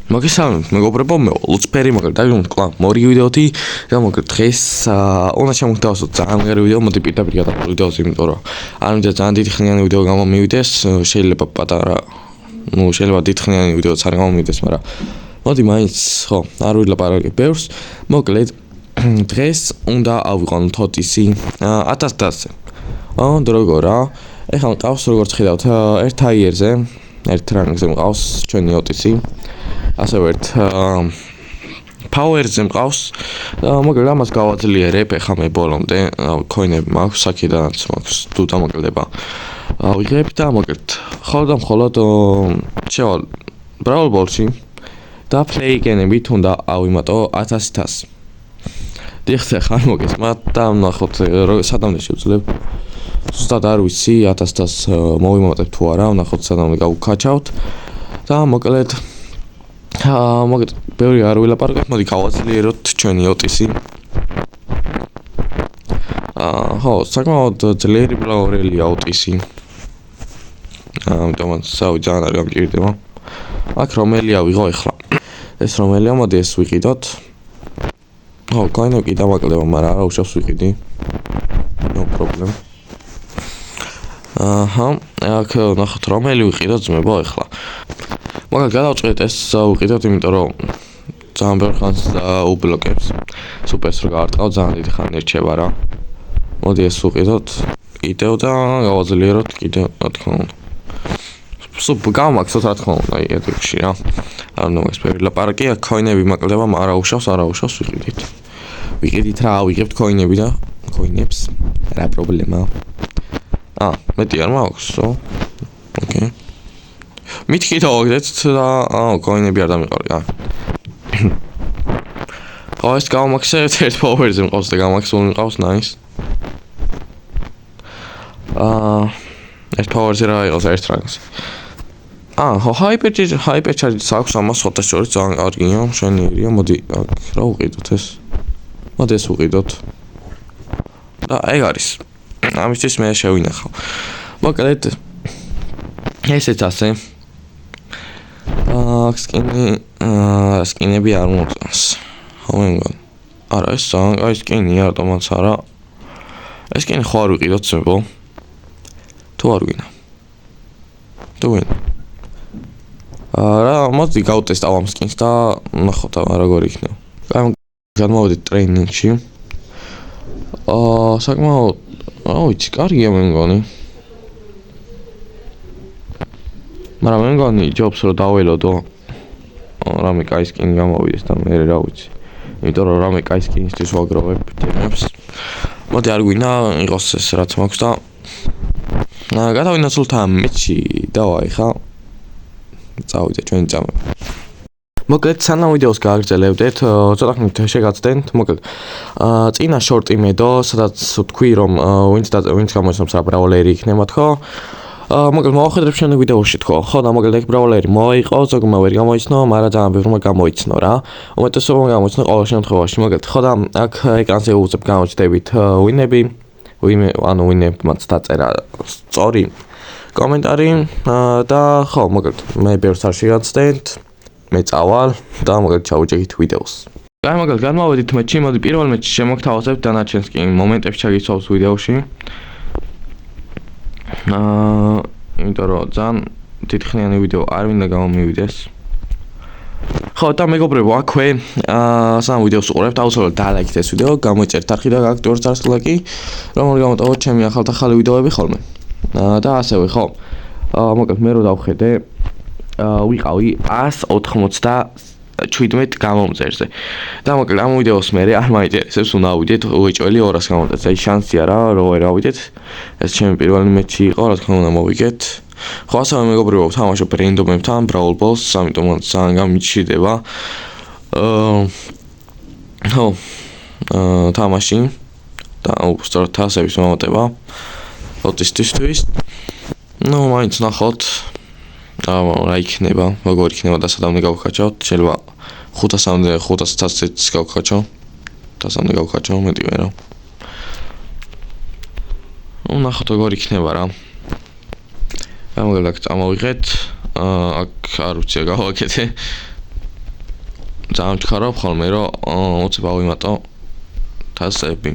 მოგესალმებით მეგობრებო, მე ლუცფერი მაგალითად კვლავ მორი ვიდეოთი და მაგალითად დღეს უნდა ჩამოვიდევსო ძალიან მღერი ვიდეო, მოდი პირდაპირ გადავიდე ვიდეოზე, იმიტომ რომ არ მინდა ძალიან დიდი ხნიანი ვიდეო გამომივიდეს, შეიძლება პატარა, შეიძლება დიდხნიანი ვიდეოც არ გამომივიდეს, მაგრამ მოდი მაინც ხო, არ ვილაპარაკებ ბევრს. მოკლედ დღეს უნდა ავიყვანოთ ოტისი 1000-ზე. დროგო რა. ეხლა მყავს როგორც ხედავთ, ერთ აიერზე, ერთ რანგზე მყავს ჩვენი ოტისი. ასევე ერთ power-ზე მყავს და მოკლედ ამას გავაძლიერებ ეხლა მე ბოლომდე, coin-ები მაქვს, აქედანაც მაქვს თუ დამოკლდება. ვიღებ და მოკლედ ხოლმე შევალ Brawl Ball-ში და play game-ით უნდა ავიმატო 1000-ს. დიხსე ხარ მოგესმათ და ნახოთ სადამდე შევძლებ. ზუსტად არ ვიცი 1000-ს მოვიმატებ თუ არა, ნახოთ სადამდე გავუკაჩავთ და მოკლედ ბევრი არ ვილაპარაკებ, მოდი გავაძლიეროთ ჩვენი ოტისი. ხო, საკმაოდ ძლიერი ბლაურელია ოტისი. ამიტომაც ძალიან არ გამჭირდება. აქ რომელია ვიღო ეხლა? ეს რომელია, მოდი ეს ვიყიდოთ. ხო, coin-ები დამაკლდება, მაგრამ არა უშავს ვიყიდი. No problem. აქ ნახოთ რომელი ვიყიდოთ ძმებო ეხლა. მაგალითად გადავწყვეტ ეს ვიყიდოთ, იმიტომ რომ ძალიან ბევრ ხანს უბლოკებს. სუპერს რო გავარტყავ, ძალიან დიდი ხანი რჩება რა. მოდი ეს ვიყიდოთ, კიდევ და გავაძლიეროთ კიდევ, რა თქმა უნდა. გავმაქსოთ რა თქმა უნდა, ედებში რა. არ უნდა მაგასფერი ლაპარაკი, აქ coin-ები მაკლდება, არა უშავს ვიყიდით. ვიყიდით რა, ავიღებთ coin-ები და coin-ებს. რა პრობლემაა? მეტი არ მაქვს, ოკეი. მითქით ავაგდეთ და coin-ები არ დამიყავი, ხო, ეს გავმაქსეთ, ერთ power-ზე მყავს და გამაქსებული მყავს, nice. ეს power-ზე რა იყოს ერთ რანგზე. ხო, hypercharge-ს აქვს ამას სხვათა შორის ძალიან კარგია, მშვენიერია, მოდი რა ვუყიდოთ ეს? მოდი ეს ვუყიდოთ. და ეგ არის. ამისთვის მე შევინახავ. მოკლედ ესეც ასე. სკინები არ მოწონს. ხო მე მგონი. არა, ეს ძალიან კაი სკინია, რატომაც არა. ეს სკინი ხო არ ვიყიდოთ ძმებო? თუ არ ვინა. თუ ვინა. რა, მოდი გავტესტავ ამ სკინს და ნახოთ როგორ იქნება. გამოვიდეთ ტრეინინგში. საკმაოდ ვიცი, კარგია მე მგონი. მაგრამ მე მგონი ჯობს რომ დაველოდო. რამე კაი სკინი გამოვიდეს და მე რა ვიცი. იმიტომ რომ რამე კაი სკინისთვის ვაგროვებ თემებს. მოდი არ გვინდა იყოს ეს რაც მაქვს და გადავინაცვლოთ ამ მეჩი და ხა წავიდე ჩვენი წამები. მოკლედ სანამ ვიდეოს გააგრძელებდეთ, ცოტა ხნით შეგაცდენთ, მოკლედ წინა შორტი მედო, სადაც თქვი რომ ვინც გამოიცნობს რა ბრაულერი იქნება თქო. მოკლედ მოვახედრებ შემდეგ ვიდეოში თქო. ხო და მოკლედ ეგ ბრაულერი მოიყო, ზოგმა ვერ გამოიცნო, მაგრამ ძალიან ბევრმა გამოიცნო რა. უმეტესობამ გამოიცნო ყოველ შემთხვევაში. მოკლედ ხო და აქ ეკრანზე უწევ გამოჩნდებით ვინები, ვინებმაც დაწერა სწორი კომენტარი და ხო, მოკლედ მე ბევრს არ შეგაცდენთ. მე წავალ და მოკლედ ჩავუჭერით ვიდეოს. აი მოკლედ გადმოვედით მეჩი, მოდი პირველ მეჩში შემოგთავაზებთ დანარჩენს კი მომენტებს ჩაგიცვალთ ვიდეოში. იმიტომ რომ ძალიან დიდხნიანი ვიდეო არ მინდა გამომივიდეს. ხო და მეგობრებო, აქვე სამ ვიდეოს უყურებთ, აუცილებლად დალაიქეთ ეს ვიდეო, გამოიწერთ არხი და გააქტიუროთ არხს ლაიკი, რომ გამოტოვოთ ჩემი ახალი ვიდეოები ხოლმე. და ასევე ხო, მოკლედ მე რო დავხედე ვიყავი 197 გამომწერზე. და მოკლედ ამ ვიდეოს მე არ მაინტერესებს უნდა ავიდეთ უეჭველი 200 გამომწერზე. აი შანსია რა, რომ ვერ ავიდეთ. ეს ჩემი პირველი მეჩი იყო, რა თქმა უნდა მოვიგეთ. ხო, ასევე მეგობრებო, ვთამაშობ რენდომებთან Brawl Balls, ამიტომაც ძალიან გამიჩნდება. ხო, თამაში და უბრალოდ თასების მომატება. ოტისტისთვის. მაინც ნახოთ. რა იქნება, როგორ იქნება და სადამდე გავხაჩავთ, შეიძლება 500-ს გავხაჩავ, 1000-მდე გავხაჩავ, მეტი ვერა. ნახოთ როგორ იქნება რა. გამოგდაგ წამოვიღეთ, აქ არ ვიცი გავაკეთე. ძალიან ვჩქარავ ხოლმე რომ ოცებ ავიმატო თასები.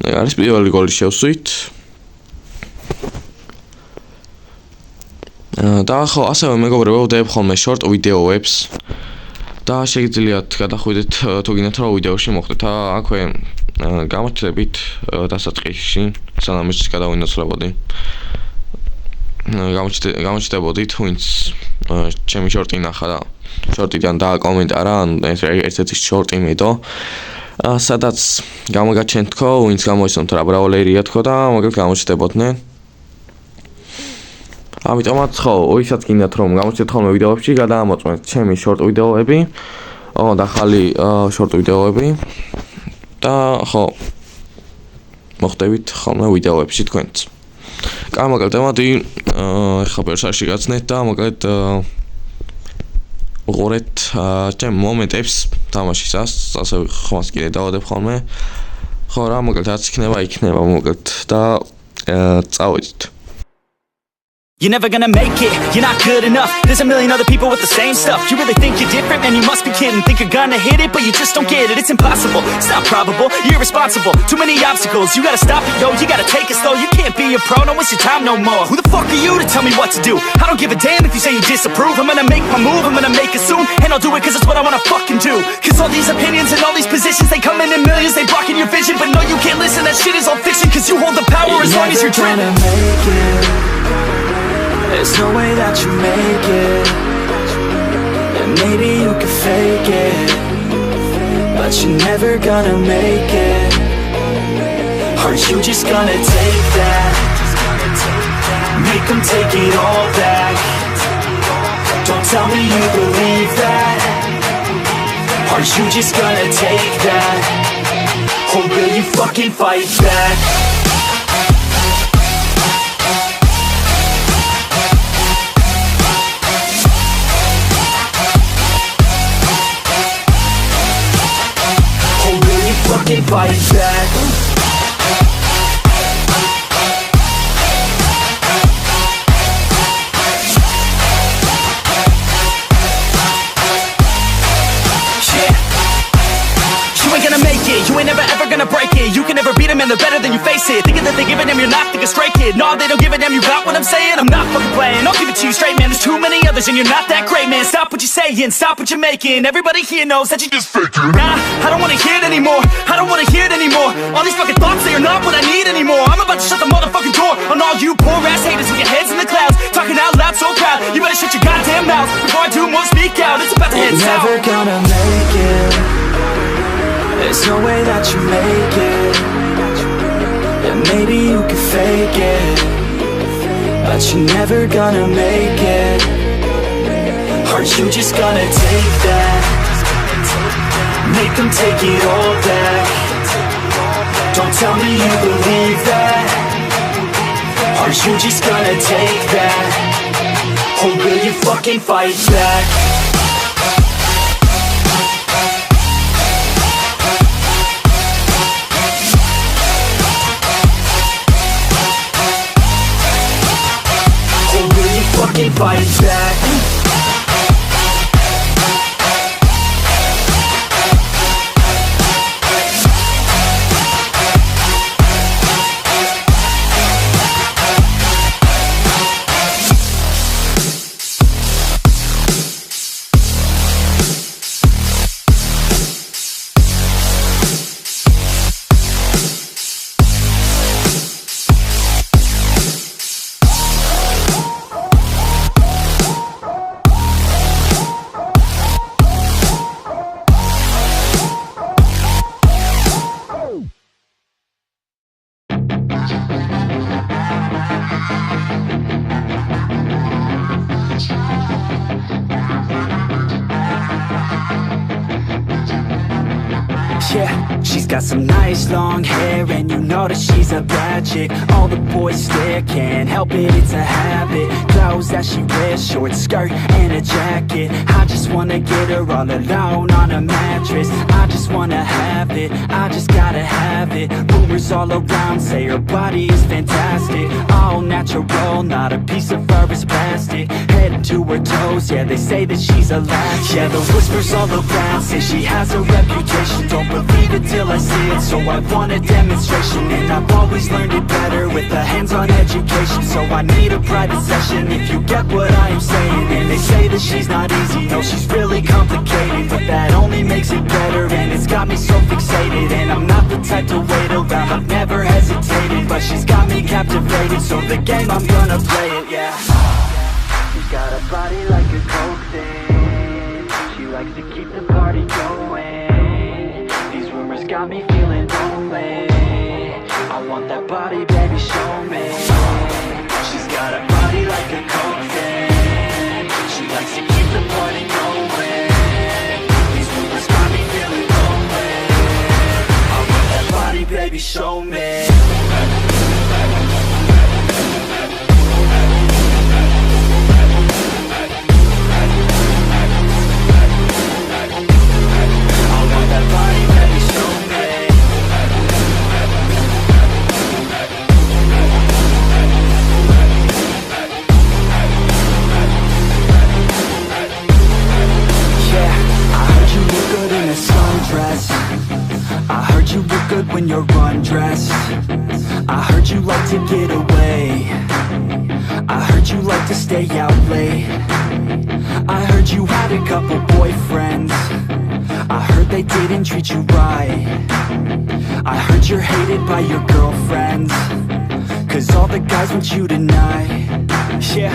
არის პირველი გოლი შევსვით. და ხო ასევე მეგობრებო ვდებ ხოლმე short ვიდეოებს და შეგიძლიათ გადახვიდეთ თუ გინდათ რომ ვიდეოში მოხვდეთ აქვე გამოჩნდებით დასაწყისში სანამ ის გადავინაცვლებოდი გამოჩნდებოდით ვინც ჩემი short-ი ნახა და short-იდან დააკომენტარა ან ერთ-ერთი short-ი მედო სადაც გამოგაჩენთ თქო ვინც გამოიცნოთ რა ბრაულერია თქო და მოკლედ გამოჩნდებოდნენ ამიტომაც ხო, ვისაც გინდათ რომ გამოჩნდეთ ხოლმე ვიდეოებში, გადაამოწმეთ ჩემი short ვიდეოები, დახალი short ვიდეოები და ხო მოხდებით ხოლმე ვიდეოებში თქვენც. კაი, მოკლედ მოდი ახლა პერსაში გაცნეთ და მოკლედ უყურეთ ჩემ მომენტებს თამაშისას, ასე ხმას კიდე დავადებ ხოლმე. ხო რა, მოკლედ რაც იქნება მოკლედ და წავედით. You're never gonna make it, you're not good enough. There's a million other people with the same stuff. You really think you're different, man, you must be kidding. Think you're gonna hit it, but you just don't get it. It's impossible, it's not probable, you're irresponsible. Too many obstacles, you gotta stop it, yo. You gotta take it slow, you can't be a pro, don't waste your time no more. Who the fuck are you to tell me what to do? I don't give a damn if you say you disapprove. I'm gonna make my move, I'm gonna make it soon. And I'll do it cause it's what I wanna fucking do. Cause all these opinions and all these positions, they come in millions, they blocking your vision. But no, you can't listen, that shit is all fiction. Cause you hold the power as long as you're driven. There's no way that you make it. And maybe you can fake it, but you're never gonna make it. Are you just gonna take that? Make them take it all back. Don't tell me you believe that. Are you just gonna take that? Or will you fucking fight back? Fight back. You ain't gonna make it, you ain't never ever gonna break it. You can never beat them and they're better than you face it. Thinking that they give a damn, you're not, think a straight kid. No, they don't give a damn, you got what I'm saying? I'm not fucking playing, I'll give it to you straight, man. There's too many others and you're not that great, man. Stop what you're saying, stop what you're making. Everybody here knows that you just faking. Nah, I don't wanna hear it anymore, I don't wanna hear it anymore. All these fucking thoughts, they are not what I need anymore. I'm about to shut the motherfucking door on all you poor ass haters with your heads in the clouds, talking out loud so proud. You better shut your goddamn mouth before I do more speak out. It's about to head south. You're never gonna make it. There's no way that you make it. And maybe you can fake it, but you're never gonna make it. Are you just gonna take that? Make them take it all back. Don't tell me you believe that. Are you just gonna take that? Or will you fucking fight back? Fight back. Yeah, she's got some nice long hair, and you know that she's a bad chick. All the boys stare, can't help it, it's a habit. Clothes that she wears, short skirt and a jacket. I just wanna get her all alone on a mattress. I just wanna have it, I just gotta have it. Rumors all around say her body is fantastic. All natural, not a piece of fur is plastic. Head to her toes, yeah, they say that she's a latch. Yeah, the whispers all around say she has a reputation. Don't believe it till I see it, so I want a demonstration. And I've always learned it better with a hands-on education. So I need a private session if you get what I am saying. And they say that she's not easy, no, she's really complicated. But that only makes it better, and it's got me so fixated. And I'm not the type to wait around, I've never hesitated. But she's got me captivated, so the game, I'm gonna play it, yeah. She's got a body like a coke thing. She likes to keep the party going. These rumors got me feeling lonely. I want that body, baby, show me. She's got a body like a coke thing. She likes to keep the party going. These rumors got me feeling lonely. I want that body, baby, show me. I heard you look good when you're undressed. I heard you like to get away. I heard you like to stay out late. I heard you had a couple boyfriends. I heard they didn't treat you right. I heard you're hated by your girlfriends, 'cause all the guys want you tonight. Yeah,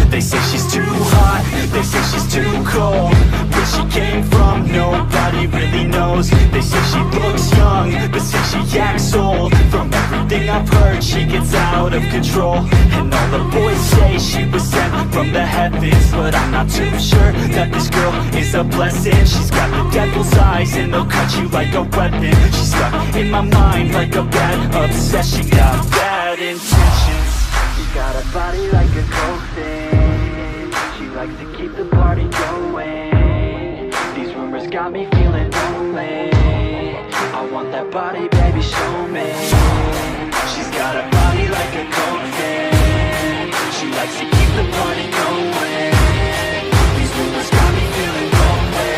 they say she's too hot, they say she's too cold. Where she came from, nobody really knows. They say she looks young, but say she acts old. From everything I've heard, she gets out of control. And all the boys say she was sent from the heavens, but I'm not too sure that this girl is a blessing. She's got the devil's eyes and they'll cut you like a weapon. She's stuck in my mind like a bad obsession. Got bad intentions. She's got a body like a coke thing. She likes to keep the party going. These rumors got me feeling lonely. I want that body, baby, show me. She's got a body like a coke thing. She likes to keep the party going. These rumors got me feeling lonely.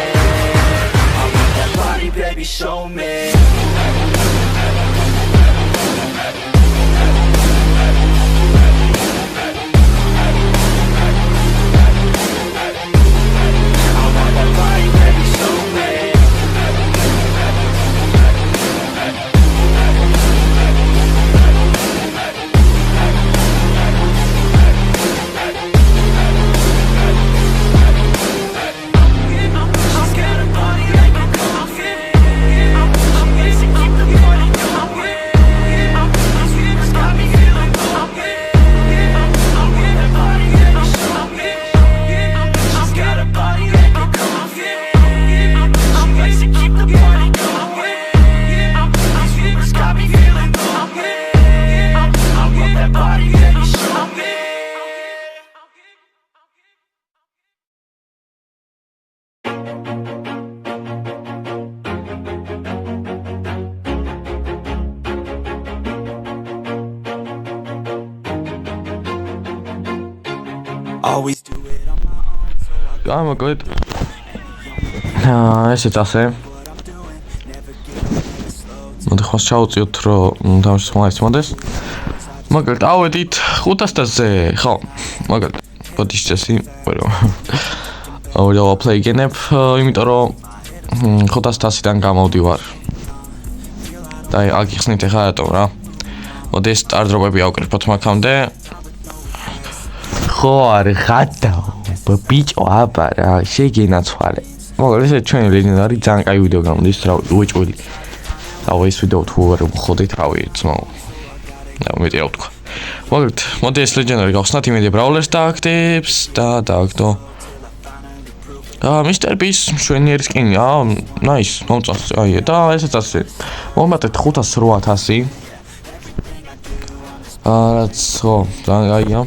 I want that body, baby, show me. Always do it on my own, so I გამოკლედ ესეც ასე მოდი ხოს ჩავუწიოთ რომ თამაშის მაინც მოდეს მოკლედ ავედით 500-ზე ხო მოკლედ ბოდიშ წესი ვერო აუდა play game-ებ იმიტომ რომ 500-დან გამოვდივარ და აგიხსნით ახლა რატომ რა მოდი სტარდროპები ავკრიფოთ მაგამდე ხო არ ხატავ ბიჭო აბა რა შეგენაცვალე მაგრამ ესე ჩვენი ლეგენდარი ძალიან კაი ვიდეო გამოდის რა უეჭველი და ეს ვიდეო თუ არ ვხოდით რავი ძმაო და მეტი რა ვთქვა მაგრამ მოდი ეს ლეგენდარი გავხსნათ იმედი ბრაულერს და აქტივებს და დააგდო Mr. Beast მშვენიერი სკინი, nice, მომწონს, და ესეც ასე. მომატეთ 508,000. რაც ხო, ძალიან გაია.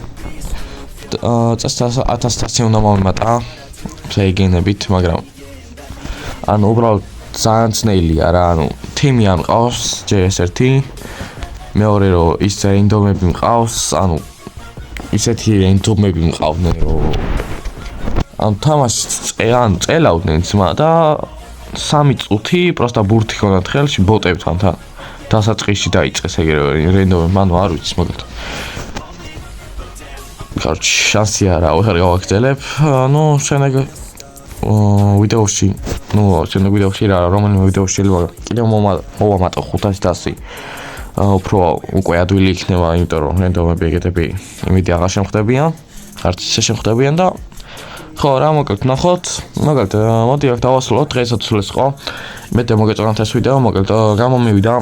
წესთან 1000 უნდა მომიმატა. შეიგენებით, მაგრამ ანუ უბრალოდ ძალიან ძნელია რა, ანუ თიმი არ მყავს, ჯერ ეს ერთი. მეორე რომ ის რენდომები მყავს, ანუ ისეთი რენდომები მყავდნენ, რომ ანუ თამაში წელავდნენ ძმა და 3 წუთი პროსტა ბურთი ქონდათ ხელში ბოტებთან თან დასაწყისში დაიწყეს ეგრევე რენდომი მანუ არ ვიცი მაგათ კარჩ შანსი არა ვერ გავაგრძელებ ანუ შენეგ ვიდეოში შენეგ ვიდეოში რა რომელიმე ვიდეოში შეიძლება კიდევ მოვამატო 500 უფრო უკვე ადვილი იქნება იმიტომ რომ რენდომები ეგეთები იმედი აღარ შემხდებიან არც ისე შემხდებიან და ხო რა მოკლედ ნახოთ მაგალითად მოდი აქ დავასრულოთ დღესაც სულეს ხო მე მოგეწონათ ეს ვიდეო მოკლედ გამომივიდა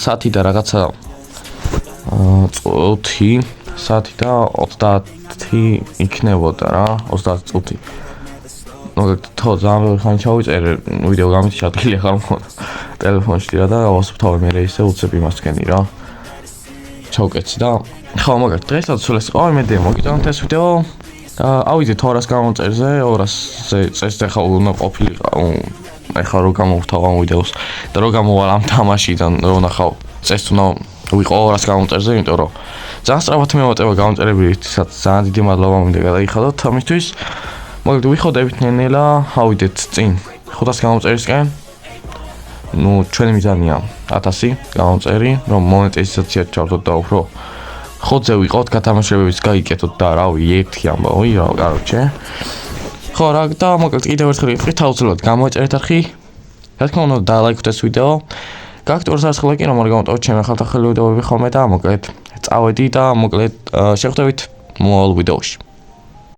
საათი და რაღაცა წუთი საათი და 30 იქნებოდა რა 30 წუთი მოკლედ თო ძალიან ხანი ჩავიწერე ვიდეო გამიჩი ადგილი ახლა მქონდა ტელეფონში რა და გავასუფთავე მე ისე უცებ იმასკენი რა ჩავკეცი და ხო მოკლედ დღესაც სულეს ხო მე მოგეწონათ ეს ვიდეო ავიდე 200 გამოწერზე 200-ზე წესზე ხა უნდა ყოფილიყო ეხლა რო გამოვთავ ამ ვიდეოს და რო გამოვალ ამ თამაშიდან რო ნახავ წეს უნდა ვიყო 200 გამოწერზე იმიტომ რომ ძალიან სწრაფად მემატება გამოწერებითაც ძალიან დიდი მადლობა მინდა გადაიხადოთ ამისთვის მოკლედ ვიხოდებით ნელა ავიდეთ წინ 500 გამოწერისკენ ნუ ჩვენი მიზანია 1000 გამომწერი რომ მონეტიზაცია ჩავდოთ და უფრო ხოძე ვიყოთ გათამაშებების გაიგეთოთ და რავი ერთი ამბავი რა კაროჩე ხო რა და მოკლედ კიდევ ერთხელ ვიყრით აუცილებლად გამოეწერეთ არხი რა თქმა უნდა დალაიქოთ ეს ვიდეო გააქტიუროთ სასახლე რომ არ გამოტოვოთ ჩემი ახალ ვიდეოები ხოლმე და მოკლედ წავედი და მოკლედ შევხვდებით მოვალ ვიდეოში